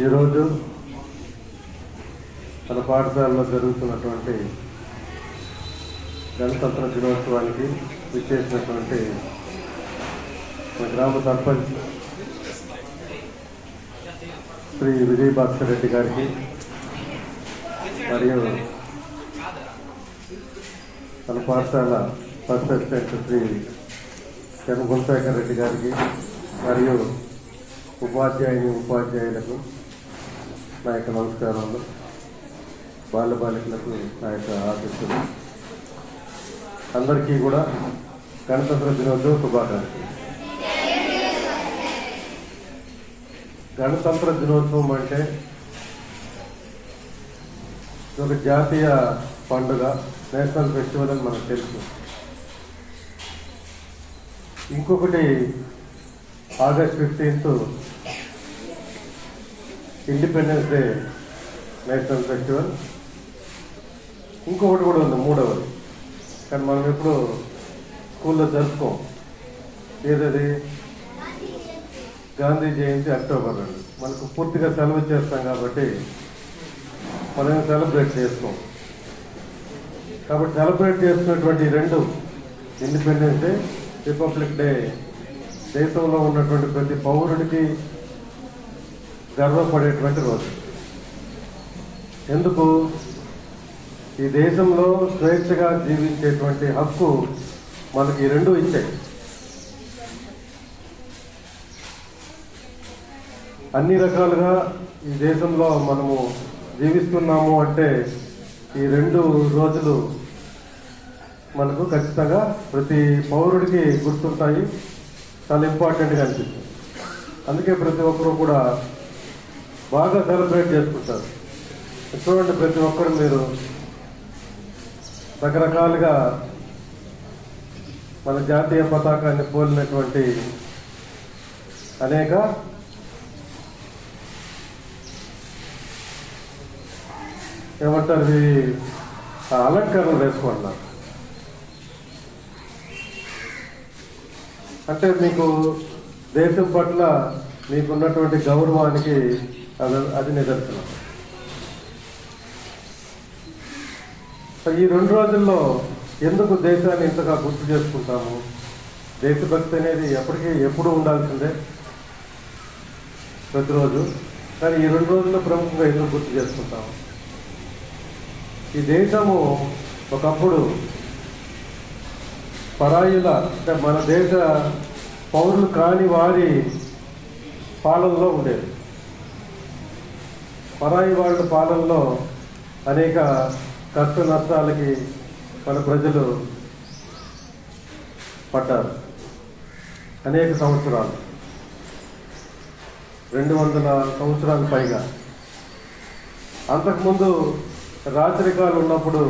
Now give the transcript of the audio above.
ఈరోజు మన పాఠశాలలో జరుగుతున్నటువంటి గణతంత్ర దినోత్సవానికి విచ్చేసినటువంటి మన గ్రామ సర్పంచ్ శ్రీ విజయ్ భాస్కర్ రెడ్డి గారికి మరియు మన పాఠశాల ఫస్ట్ అసిస్టెంట్ శ్రీ ఎన్ గుణశేఖర్ రెడ్డి గారికి మరియు ఉపాధ్యాయులకు నా యొక్క నమస్కారాలు, బాలికలకు నా యొక్క ఆశీస్సులు. అందరికీ కూడా గణతంత్ర దినోత్సవ శుభాకాంక్షలు. గణతంత్ర దినోత్సవం అంటే ఒక జాతీయ పండుగ, నేషనల్ ఫెస్టివల్ అని మనకు తెలుసు. ఇంకొకటి August 15 independence day national festival. ఇంకొకటి కూడా ఉంది, మూడవది. కానీ మనం ఎప్పుడు స్కూల్లో జరుపుకోం. ఏదది? గాంధీ జయంతి అక్టోబర్ 2. మనకు పూర్తిగా సెలవు చేస్తాం కాబట్టి మనం సెలబ్రేట్ చేసుకోం. కాబట్టి సెలబ్రేట్ చేసుకున్నటువంటి రెండు, ఇండిపెండెన్స్ డే, రిపబ్లిక్ డే, దేశంలో ఉన్నటువంటి ప్రతి పౌరుడికి గర్వపడేటువంటి రోజు. ఎందుకు? ఈ దేశంలో స్వేచ్ఛగా జీవించేటువంటి హక్కు మనకి ఈ రెండు ఇచ్చాయి. అన్ని రకాలుగా ఈ దేశంలో మనము జీవిస్తున్నాము అంటే ఈ రెండు రోజులు మనకు ఖచ్చితంగా ప్రతి పౌరుడికి గుర్తుంటాయి, చాలా ఇంపార్టెంట్గా అనిపిస్తుంది. అందుకే ప్రతి ఒక్కరు కూడా బాగా సెలబ్రేట్ చేసుకుంటారు. చూడండి, ప్రతి ఒక్కరు మీరు రకరకాలుగా మన జాతీయ పతాకాన్ని పోలినటువంటి అనేక ఏమంటారు అలంకరణలు వేసుకుంటున్నారు. అంటే మీకు దేశం పట్ల మీకున్నటువంటి గౌరవానికి అది నిదర్శనం. ఈ 2 రోజుల్లో ఎందుకు దేశాన్ని ఇంతగా గుర్తు చేసుకుంటాము? దేశభక్తి అనేది ఎప్పుడు ఉండాల్సిందే, ప్రతిరోజు. కానీ ఈ 2 రోజుల్లో ప్రముఖంగా ఎందుకు గుర్తు చేసుకుంటాము? ఈ దేశము ఒకప్పుడు పరాయుల, అంటే మన దేశ పౌరులు కాని వారి పాలనలో ఉండేది. పరాయి వాళ్ళ పాలనలో అనేక కష్ట నష్టాలకి మన ప్రజలు పడ్డారు. అనేక సంవత్సరాలు, 200 సంవత్సరాలు పైగా. అంతకుముందు రాచరికాలు ఉన్నప్పుడు